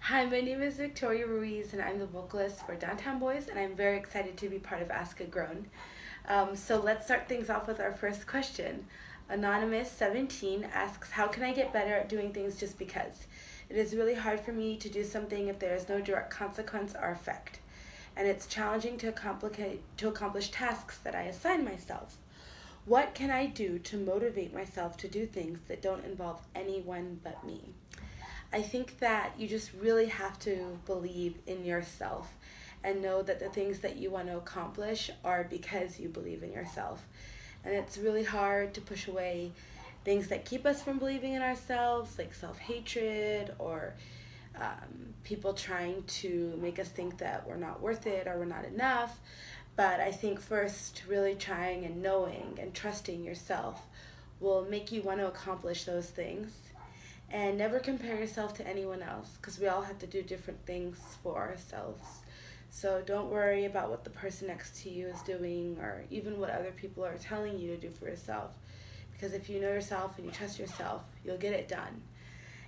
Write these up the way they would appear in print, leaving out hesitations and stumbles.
Hi, my name is Victoria Ruiz, and I'm the vocalist for Downtown Boys, and I'm very excited to be part of Ask a Grown. So let's start things off with our first question. Anonymous17 asks, how can I get better at doing things just because? It is really hard for me to do something if there is no direct consequence or effect, and it's challenging to accomplish tasks that I assign myself. What can I do to motivate myself to do things that don't involve anyone but me? I think that you just really have to believe in yourself and know that the things that you want to accomplish are because you believe in yourself. And it's really hard to push away things that keep us from believing in ourselves, like self hatred or people trying to make us think that we're not worth it or we're not enough. But I think first, really trying and knowing and trusting yourself will make you want to accomplish those things. And never compare yourself to anyone else because we all have to do different things for ourselves. So don't worry about what the person next to you is doing or even what other people are telling you to do for yourself. Because if you know yourself and you trust yourself, you'll get it done.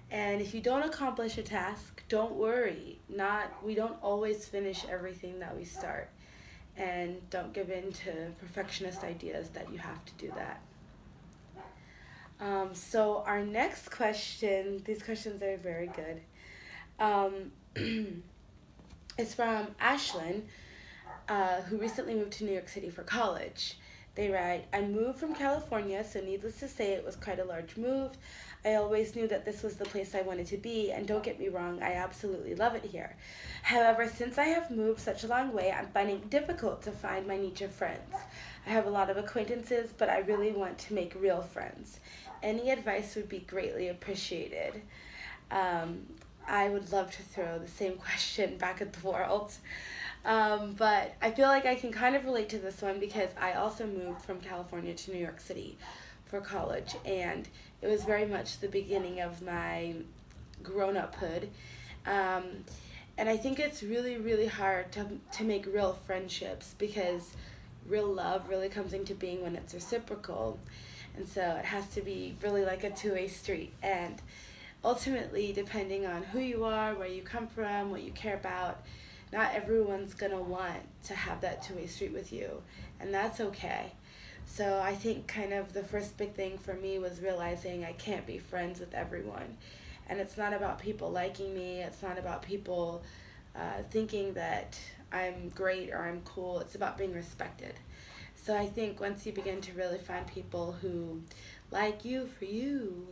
And if you don't accomplish a task, don't worry. Not we don't always finish everything that we start. And don't give in to perfectionist ideas that you have to do that. So our next question, these questions are very good. Um, is from Ashlyn, who recently moved to New York City for college. They write, I moved from California, so needless to say, it was quite a large move. I always knew that this was the place I wanted to be, and don't get me wrong, I absolutely love it here. However, since I have moved such a long way, I'm finding it difficult to find my niche of friends. I have a lot of acquaintances, but I really want to make real friends. Any advice would be greatly appreciated. Um, I would love to throw the same question back at the world. But I feel like I can kind of relate to this one because I also moved from California to New York City for college, and it was very much the beginning of my grown uphood. Um, and I think it's really, really hard to make real friendships because real love really comes into being when it's reciprocal. And so it has to be really like a two-way street. And ultimately, depending on who you are, where you come from, what you care about, not everyone's going to want to have that two-way street with you. And that's okay. So I think kind of the first big thing for me was realizing I can't be friends with everyone. And it's not about people liking me. It's not about people thinking that I'm great or I'm cool. It's about being respected. So I think once you begin to really find people who like you for you,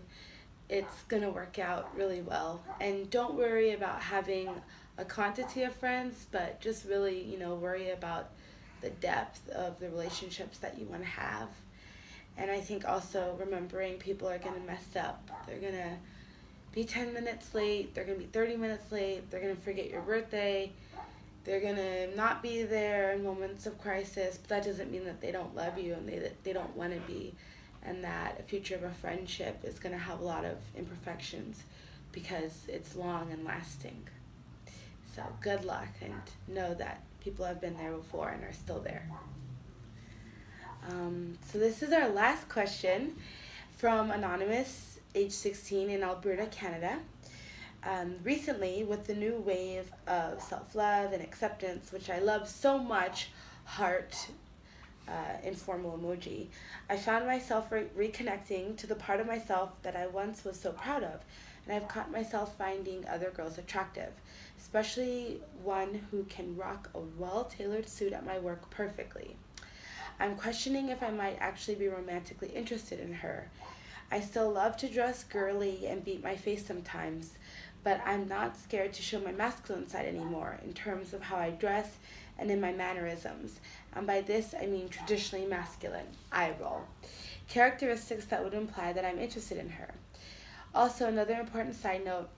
it's going to work out really well. And don't worry about having a quantity of friends, but just really, worry about the depth of the relationships that you want to have. And I think also remembering people are going to mess up. They're going to be 10 minutes late, they're going to be 30 minutes late, they're going to forget your birthday, they're going to not be there in moments of crisis, but that doesn't mean that they don't love you and they don't want to be, and that a future of a friendship is going to have a lot of imperfections because it's long and lasting. So good luck and know that people have been there before and are still there. So this is our last question from Anonymous, age 16 in Alberta, Canada. Recently, with the new wave of self-love and acceptance, which I love so much, heart, informal emoji, I found myself reconnecting to the part of myself that I once was so proud of, and I've caught myself finding other girls attractive, especially one who can rock a well-tailored suit at my work perfectly. I'm questioning if I might actually be romantically interested in her. I still love to dress girly and beat my face sometimes, but I'm not scared to show my masculine side anymore in terms of how I dress and in my mannerisms. And by this, I mean traditionally masculine, eye roll. Characteristics that would imply that I'm interested in her. Also, another important side note,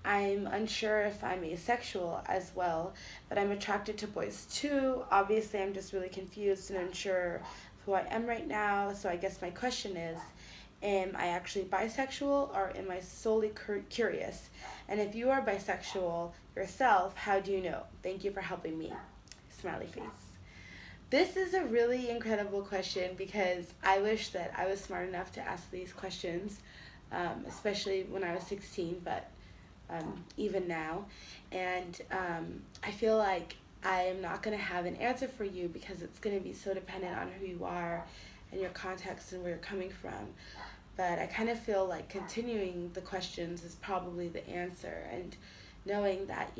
I'm unsure if I'm asexual as well, but I'm attracted to boys too. Obviously, I'm just really confused and unsure of who I am right now. So I guess my question is, am I actually bisexual or am I solely curious? And if you are bisexual yourself, how do you know? Thank you for helping me. Smiley face. This is a really incredible question because I wish that I was smart enough to ask these questions, especially when I was 16, but even now. And I feel like I am not going to have an answer for you because it's going to be so dependent on who you are and your context and where you're coming from. But I kind of feel like continuing the questions is probably the answer, and knowing that,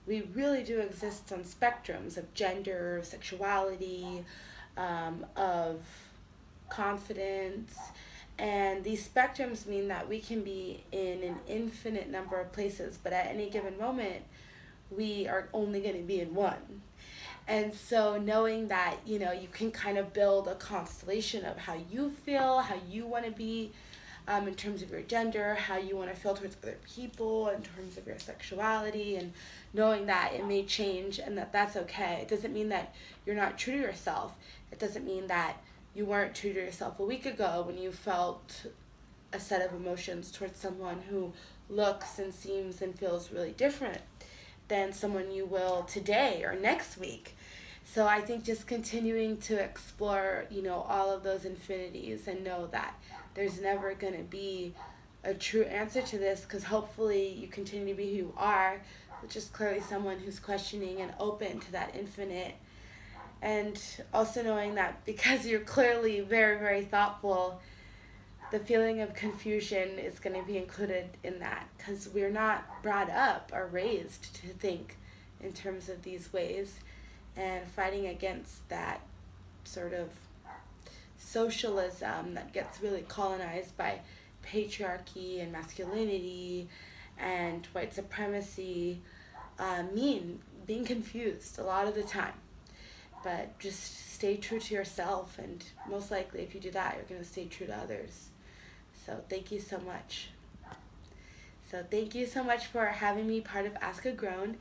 we really do exist on spectrums of gender, of sexuality, of confidence. And these spectrums mean that we can be in an infinite number of places, but at any given moment, we are only going to be in one. And so knowing that, you can kind of build a constellation of how you feel, how you want to be in terms of your gender, how you want to feel towards other people in terms of your sexuality, and knowing that it may change and that that's okay. It doesn't mean that you're not true to yourself. It doesn't mean that you weren't true to yourself a week ago when you felt a set of emotions towards someone who looks and seems and feels really different than someone you will today or next week. So I think just continuing to explore, all of those infinities, and know that there's never going to be a true answer to this, because hopefully you continue to be who you are, which is clearly someone who's questioning and open to that infinite. And also knowing that because you're clearly very, very thoughtful, the feeling of confusion is going to be included in that, because we're not brought up or raised to think in terms of these ways, and fighting against that sort of socialism that gets really colonized by patriarchy and masculinity and white supremacy mean being confused a lot of the time. But just stay true to yourself, and most likely if you do that, you're going to stay true to others. So thank you so much. So thank you so much for having me part of Ask a Grown,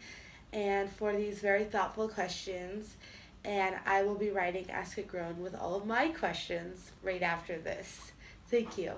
and for these very thoughtful questions. And I will be writing Ask a Grown with all of my questions right after this. Thank you.